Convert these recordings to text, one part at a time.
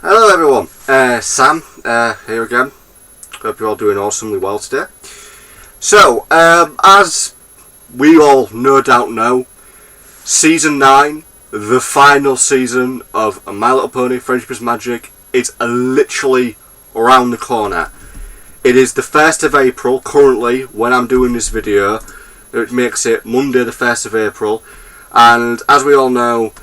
Hello everyone, Sam here again. Hope you're all doing awesomely well today. So, as we all no doubt know, Season 9, the final season of My Little Pony Friendship is Magic, is literally around the corner. It is the 1st of April currently when I'm doing this video, which makes it Monday the 1st of April, and as we all know,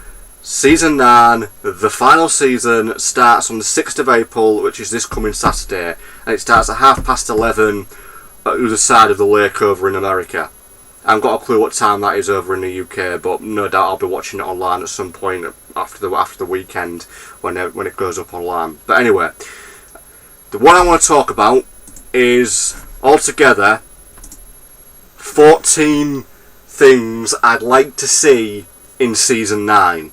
Season 9, the final season, starts on the 6th of April, which is this coming Saturday, and it starts at 11:30 at the other side of the lake over in America. I haven't got a clue what time that is over in the UK, but no doubt I'll be watching it online at some point after the weekend when it goes up online. But anyway, the one I want to talk about is altogether 14 things I'd like to see in Season 9.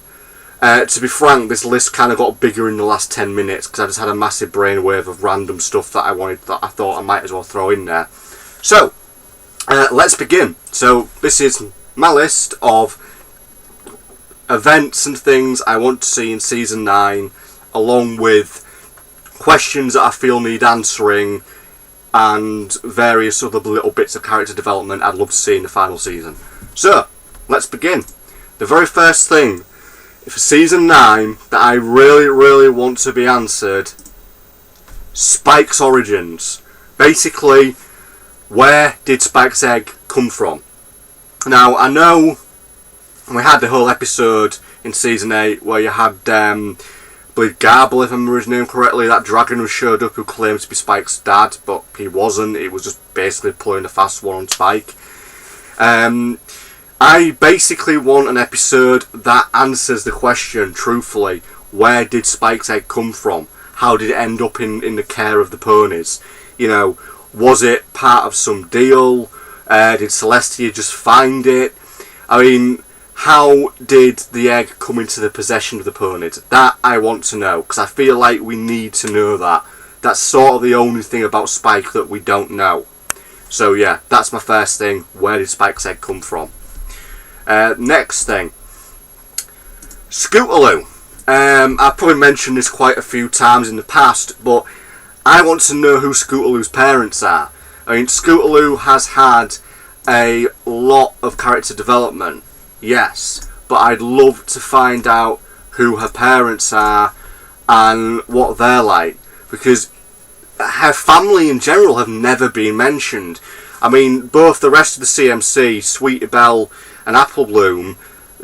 To be frank, this list kind of got bigger in the last 10 minutes because I just had a massive brainwave of random stuff that I thought I might as well throw in there. So, let's begin. So, this is my list of events and things I want to see in Season 9, along with questions that I feel need answering and various other little bits of character development I'd love to see in the final season. So, let's begin. The very first thing for Season 9 that I really want to be answered, Spike's origins. Basically, where did Spike's egg come from? Now, I know we had the whole episode in Season 8 where you had, I believe Garble, if I remember his name correctly, that dragon who showed up who claimed to be Spike's dad, but he wasn't. It was just basically playing a fast one on Spike. I basically want an episode that answers the question truthfully. Where did Spike's egg come from? How did it end up in the care of the ponies? You know, was it part of some deal? Did Celestia just find it? I mean, how did the egg come into the possession of the ponies? That I want to know, because I feel like we need to know that. That's sort of the only thing about Spike that we don't know. So yeah, that's my first thing. Where did Spike's egg come from? Next thing, Scootaloo. I've probably mentioned this quite a few times in the past, but I want to know who Scootaloo's parents are. I mean, Scootaloo has had a lot of character development, yes, but I'd love to find out who her parents are and what they're like, because her family in general have never been mentioned. I mean, both the rest of the CMC, Sweetie Belle and Apple Bloom,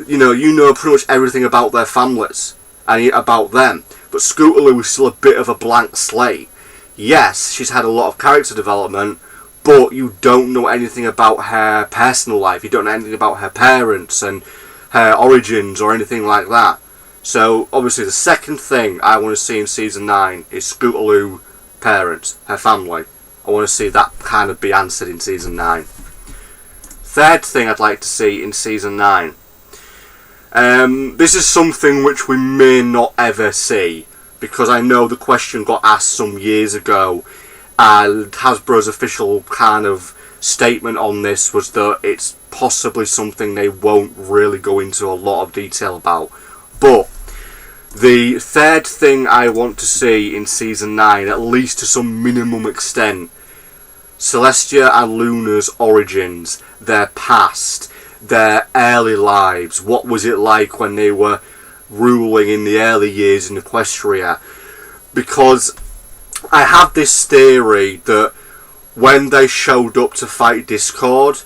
you know pretty much everything about their families and about them. But Scootaloo is still a bit of a blank slate. Yes, she's had a lot of character development, but you don't know anything about her personal life. You don't know anything about her parents and her origins or anything like that. So, obviously, the second thing I want to see in Season 9 is Scootaloo parents, her family. I want to see that kind of be answered in Season 9. Third thing I'd like to see in Season 9. This is something which we may not ever see, because I know the question got asked some years ago, and Hasbro's official kind of statement on this was that it's possibly something they won't really go into a lot of detail about. But the third thing I want to see in Season 9, at least to some minimum extent, Celestia and Luna's origins, their past, their early lives. What was it like when they were ruling in the early years in Equestria? Because I have this theory that when they showed up to fight Discord,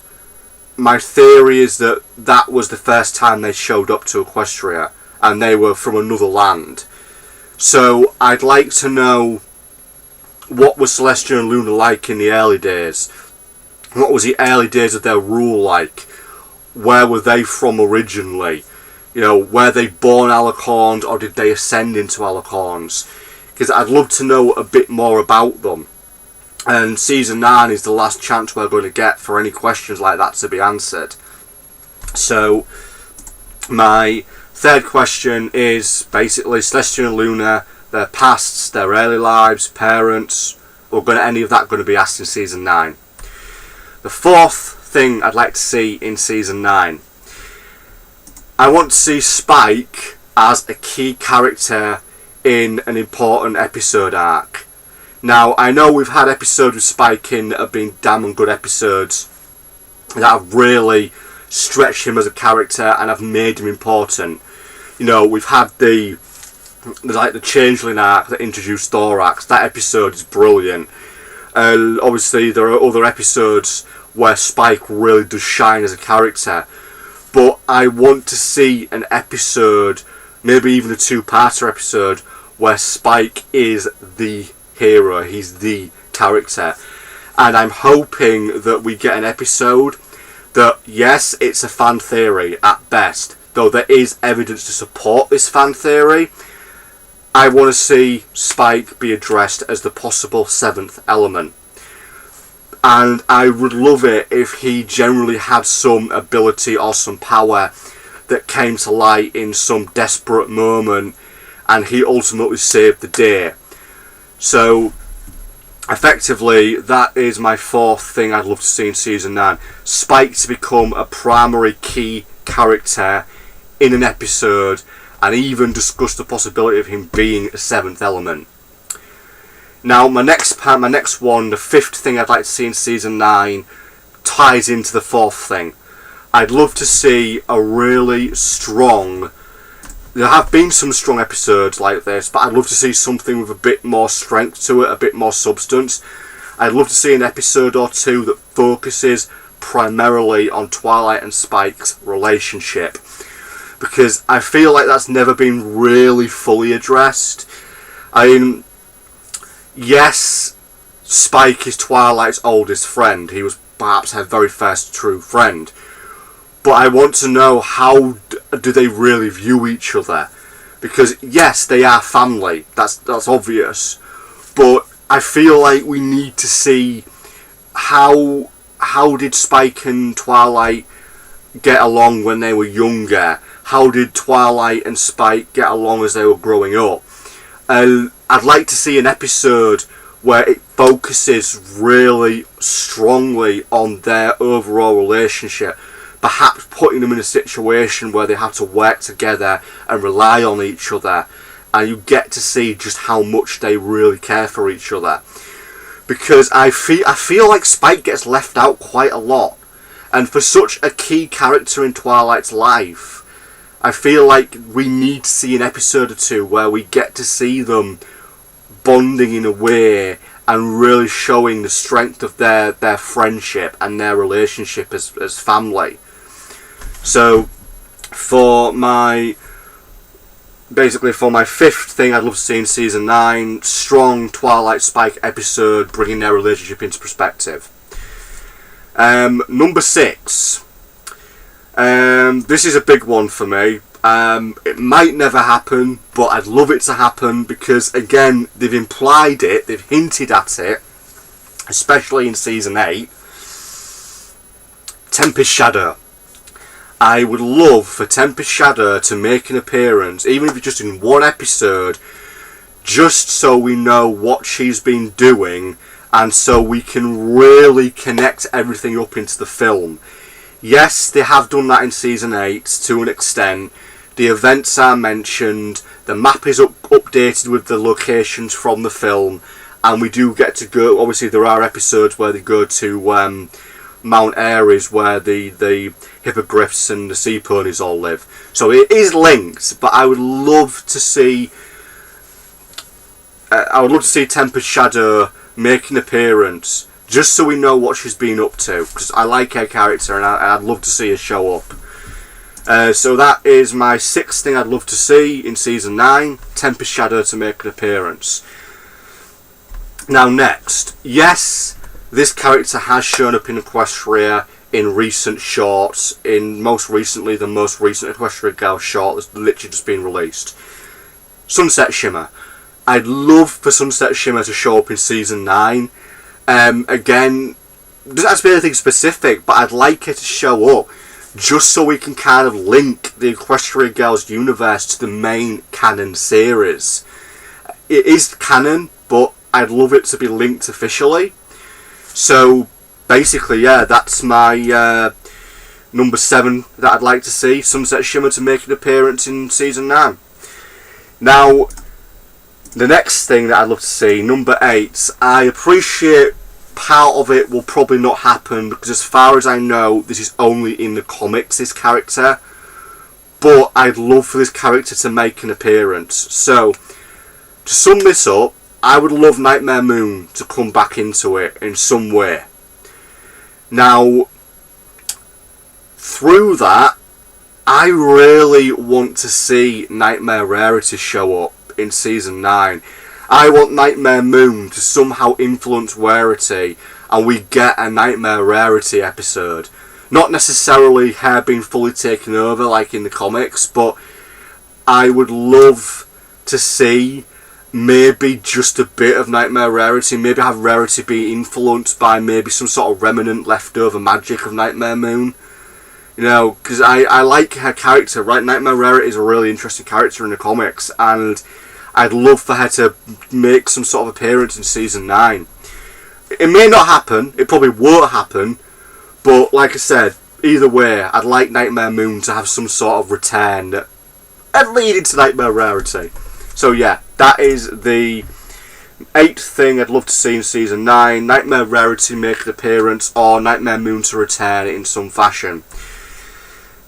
my theory is that that was the first time they showed up to Equestria, and they were from another land. So I'd like to know, what was Celestia and Luna like in the early days? What was the early days of their rule like? Where were they from originally? You know, were they born Alicorns or did they ascend into Alicorns? Because I'd love to know a bit more about them. And Season 9 is the last chance we're going to get for any questions like that to be answered. So, my third question is basically Celestia and Luna, their pasts, their early lives, parents. Any of that going to be asked in Season 9. The fourth thing I'd like to see in Season 9. I want to see Spike as a key character in an important episode arc. Now, I know we've had episodes with Spike in that have been damn good episodes that have really stretched him as a character and have made him important. You know, we've had the Changeling arc that introduced Thorax. That episode is brilliant. Obviously, there are other episodes where Spike really does shine as a character. But I want to see an episode, maybe even a two-parter episode, where Spike is the hero, he's the character. And I'm hoping that we get an episode that, yes, it's a fan theory at best, though there is evidence to support this fan theory. I want to see Spike be addressed as the possible seventh element. And I would love it if he generally had some ability or some power that came to light in some desperate moment and he ultimately saved the day. So, effectively, that is my fourth thing I'd love to see in Season 9. Spike to become a primary key character in an episode and even discuss the possibility of him being a seventh element. Now, my next one, the fifth thing I'd like to see in Season 9, ties into the fourth thing. I'd love to see a really strong... There have been some strong episodes like this, but I'd love to see something with a bit more strength to it, a bit more substance. I'd love to see an episode or two that focuses primarily on Twilight and Spike's relationship, because I feel like that's never been really fully addressed. I mean, yes, Spike is Twilight's oldest friend. He was perhaps her very first true friend. But I want to know, how do they really view each other? Because yes, they are family. That's obvious. But I feel like we need to see how did Spike and Twilight get along when they were younger? How did Twilight and Spike get along as they were growing up? I'd like to see an episode where it focuses really strongly on their overall relationship. Perhaps putting them in a situation where they have to work together and rely on each other, and you get to see just how much they really care for each other. Because I feel like Spike gets left out quite a lot, and for such a key character in Twilight's life, I feel like we need to see an episode or two where we get to see them bonding in a way and really showing the strength of their friendship and their relationship as family. So, for my fifth thing I'd love to see in Season 9, strong Twilight Spike episode bringing their relationship into perspective. Number 6. This is a big one for me. It might never happen, but I'd love it to happen because, again, they've implied it, they've hinted at it, especially in Season 8. Tempest Shadow. I would love for Tempest Shadow to make an appearance, even if it's just in one episode, just so we know what she's been doing and so we can really connect everything up into the film. Yes, they have done that in Season 8 to an extent. The events are mentioned, the map is updated with the locations from the film, and we do get to go, obviously there are episodes where they go to Mount Ares, where the hippogriffs and the sea ponies all live. So it is linked, but I would love to see Tempest Shadow make an appearance, just so we know what she's been up to, because I like her character and I'd love to see her show up. So that is my sixth thing I'd love to see in Season 9, Tempest Shadow to make an appearance. Now next, yes, this character has shown up in Equestria in recent shorts, most recently the most recent Equestria Girl short that's literally just been released. Sunset Shimmer. I'd love for Sunset Shimmer to show up in Season 9. Again, doesn't have to be anything specific, but I'd like her to show up just so we can kind of link the Equestria Girls universe to the main canon series. It is canon, but I'd love it to be linked officially. So basically, yeah, that's my number 7 that I'd like to see, Sunset Shimmer to make an appearance in Season 9. Now, The next thing that I'd love to see, number 8, I appreciate part of it will probably not happen because as far as I know, this is only in the comics, this character. But I'd love for this character to make an appearance. So, to sum this up, I would love Nightmare Moon to come back into it in some way. Now, through that, I really want to see Nightmare Rarity show up in Season 9. I want Nightmare Moon to somehow influence Rarity and we get a Nightmare Rarity episode. Not necessarily her being fully taken over like in the comics, but I would love to see maybe just a bit of Nightmare Rarity, maybe have Rarity be influenced by maybe some sort of remnant leftover magic of Nightmare Moon. You know, because I like her character, right? Nightmare Rarity is a really interesting character in the comics, and I'd love for her to make some sort of appearance in Season 9. It may not happen, it probably won't happen, but like I said, either way, I'd like Nightmare Moon to have some sort of return and lead into Nightmare Rarity. So yeah, that is the 8th thing I'd love to see in Season 9. Nightmare Rarity make an appearance, or Nightmare Moon to return in some fashion.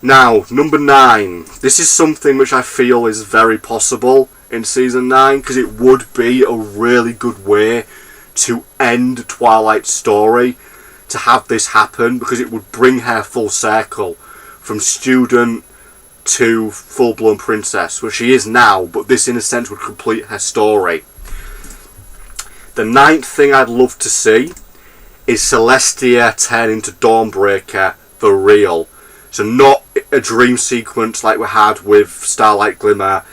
Now, number 9. This is something which I feel is very possible in Season 9, because it would be a really good way to end Twilight's story, to have this happen, because it would bring her full circle from student to full-blown princess, which she is now, but this in a sense would complete her story. The 9th thing I'd love to see is Celestia turn into Dawnbreaker for real. So not a dream sequence like we had with Starlight Glimmer,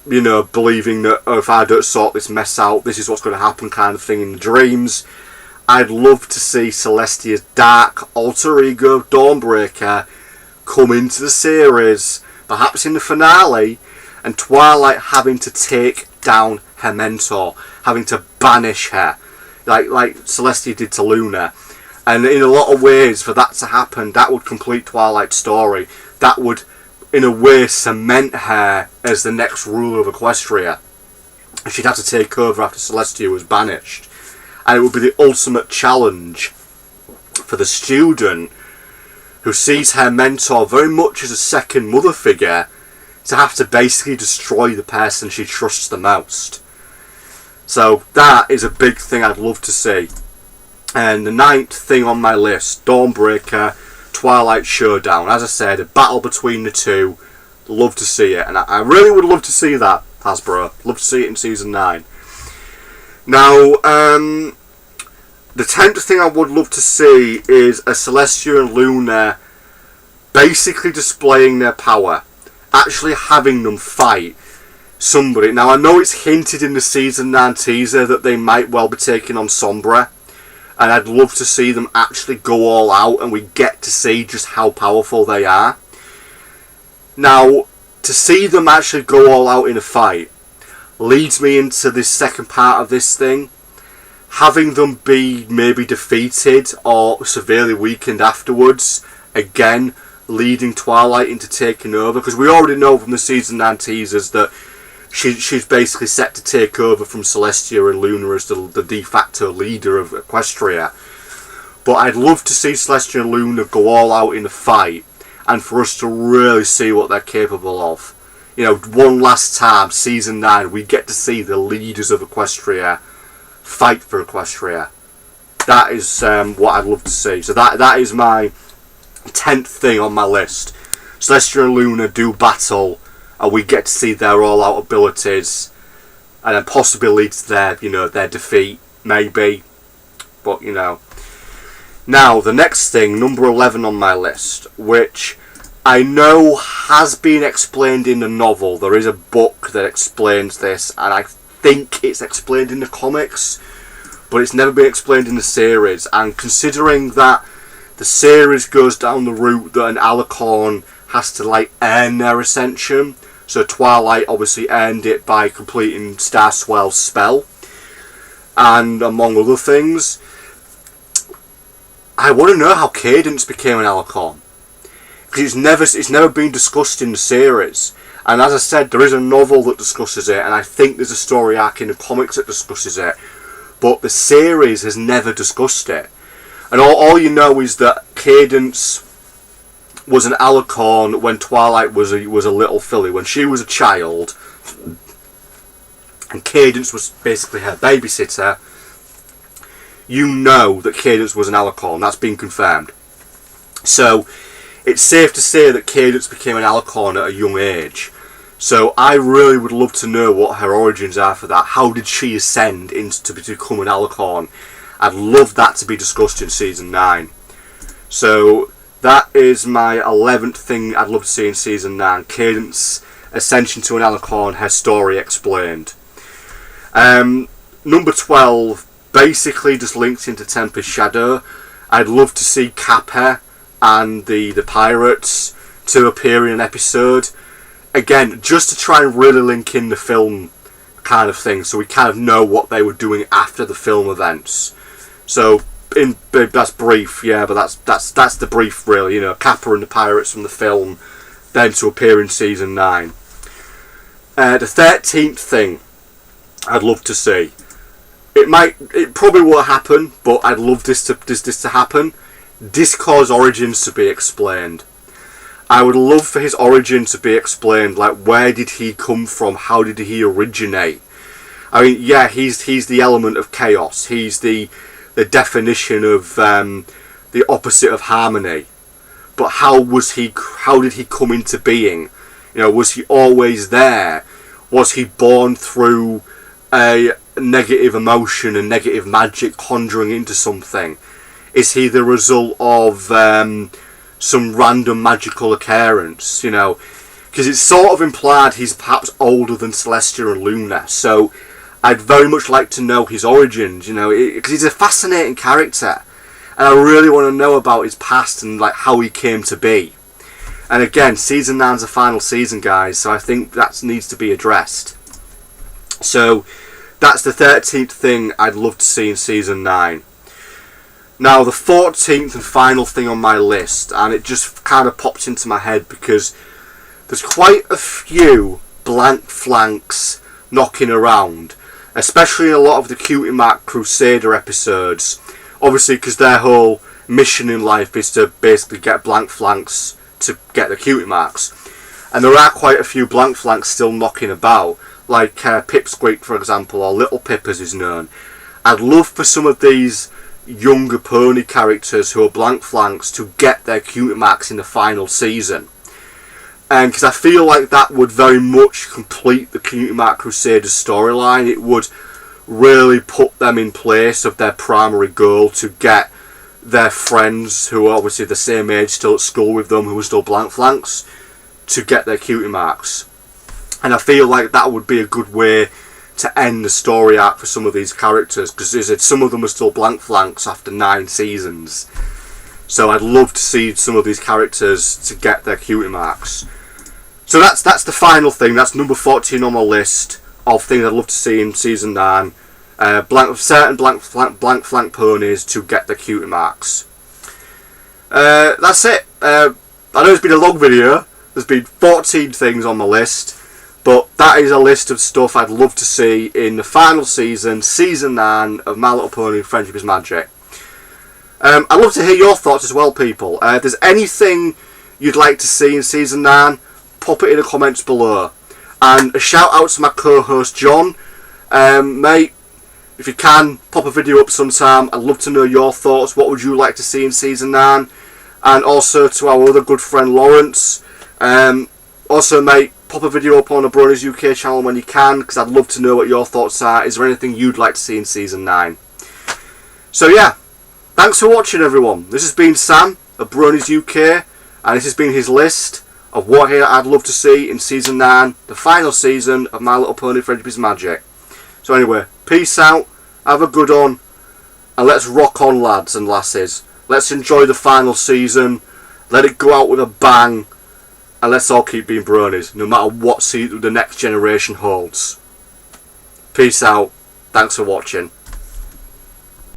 you know, believing that, oh, if I don't sort this mess out, this is what's going to happen kind of thing in the dreams. I'd love to see Celestia's dark alter ego Dawnbreaker come into the series, perhaps in the finale, and Twilight having to take down her mentor, having to banish her, like Celestia did to Luna. And in a lot of ways, for that to happen, that would complete Twilight's story. That would, in a way, cement her as the next ruler of Equestria. She'd have to take over after Celestia was banished. And it would be the ultimate challenge for the student who sees her mentor very much as a second mother figure to have to basically destroy the person she trusts the most. So that is a big thing I'd love to see. And the 9th thing on my list, Dawnbreaker, Twilight Showdown. As I said, a battle between the two. Love to see it. And I really would love to see that, Hasbro. Love to see it in Season 9. Now, the 10th thing I would love to see is a Celestia and Luna basically displaying their power. Actually having them fight somebody. Now, I know it's hinted in the Season 9 teaser that they might well be taking on Sombra. And I'd love to see them actually go all out and we get to see just how powerful they are. Now, to see them actually go all out in a fight leads me into this second part of this thing. Having them be maybe defeated or severely weakened afterwards, again, leading Twilight into taking over. Because we already know from the Season 9 teasers that she's basically set to take over from Celestia and Luna as the de facto leader of Equestria. But I'd love to see Celestia and Luna go all out in a fight and for us to really see what they're capable of. You know, one last time, Season 9, we get to see the leaders of Equestria fight for Equestria. That is what I'd love to see. So that is my 10th thing on my list. Celestia and Luna do battle, and we get to see their all-out abilities, and then possibly lead to their defeat, maybe. But, you know. Now, the next thing, number 11 on my list, which I know has been explained in the novel. There is a book that explains this, and I think it's explained in the comics, but it's never been explained in the series. And considering that the series goes down the route that an Alicorn has to, earn their ascension, so Twilight obviously earned it by completing Starswell's spell, and among other things, I want to know how Cadence became an Alicorn, because it's never been discussed in the series. And as I said, there is a novel that discusses it, and I think there's a story arc in the comics that discusses it, but the series has never discussed it. And all you know is that Cadence was an alicorn when Twilight was a little filly, when she was a child, and Cadence was basically her babysitter. You know that Cadence was an alicorn. That's been confirmed. So it's safe to say that Cadence became an alicorn at a young age. So I really would love to know what her origins are for that. How did she ascend into to become an alicorn? I'd love that to be discussed in Season 9. So that is my 11th thing I'd love to see in Season 9. Cadence ascension to an alicorn, her story explained. Number 12, basically just linked into Tempest Shadow. I'd love to see Kappa and the pirates to appear in an episode. Again, just to try and really link in the film kind of thing, so we kind of know what they were doing after the film events. So that's brief, yeah, but that's the brief really. You know, Kappa and the pirates from the film, then to appear in Season 9. The 13th thing I'd love to see. It probably will happen, but I'd love this to happen. Discord's origins to be explained. I would love for his origin to be explained. Like, where did he come from? How did he originate? I mean, yeah, he's the element of chaos. He's the definition of the opposite of harmony. But how did he come into being? You know, was he always there? Was he born through a negative emotion and negative magic conjuring into something? Is he the result of some random magical occurrence? You know, because it's sort of implied he's perhaps older than Celestia and Luna. So I'd very much like to know his origins. You know, because he's a fascinating character, and I really want to know about his past and like how he came to be. And again, Season 9's the final season, guys, so I think that needs to be addressed. So that's the 13th thing I'd love to see in Season 9. Now, the 14th and final thing on my list, and it just kind of popped into my head because there's quite a few blank flanks knocking around, especially in a lot of the Cutie Mark Crusader episodes. Obviously, because their whole mission in life is to basically get blank flanks to get the Cutie Marks. And there are quite a few blank flanks still knocking about, like Pipsqueak, for example, or Little Pip as is known. I'd love for some of these younger pony characters who are blank flanks to get their Cutie Marks in the final season. And because I feel like that would very much complete the Cutie Mark Crusaders storyline. It would really put them in place of their primary goal to get their friends, who are obviously the same age, still at school with them, who are still blank flanks, to get their Cutie Marks. And I feel like that would be a good way to end the story arc for some of these characters, because some of them are still blank flanks after 9 seasons. So I'd love to see some of these characters to get their Cutie Marks. So that's the final thing. That's number 14 on my list of things I'd love to see in Season 9. Certain blank flank ponies to get the Cutie Marks. That's it. I know it's been a long video. There's been 14 things on my list, but that is a list of stuff I'd love to see in the final season, Season 9 of My Little Pony Friendship is Magic. I'd love to hear your thoughts as well, people. If there's anything you'd like to see in Season 9, pop it in the comments below. And a shout out to my co-host John. Mate, if you can, pop a video up sometime. I'd love to know your thoughts. What would you like to see in Season 9? And also to our other good friend Lawrence. Also, mate, pop a video up on the Bronies UK channel when you can, because I'd love to know what your thoughts are. Is there anything you'd like to see in Season 9? So yeah, thanks for watching, everyone. This has been Sam of Bronies UK, and this has been his list of what I'd love to see in Season 9, the final season of My Little Pony Friendship is Magic. So anyway, peace out, have a good one, and let's rock on, lads and lasses. Let's enjoy the final season, let it go out with a bang, and let's all keep being bronies, no matter what the next generation holds. Peace out, thanks for watching.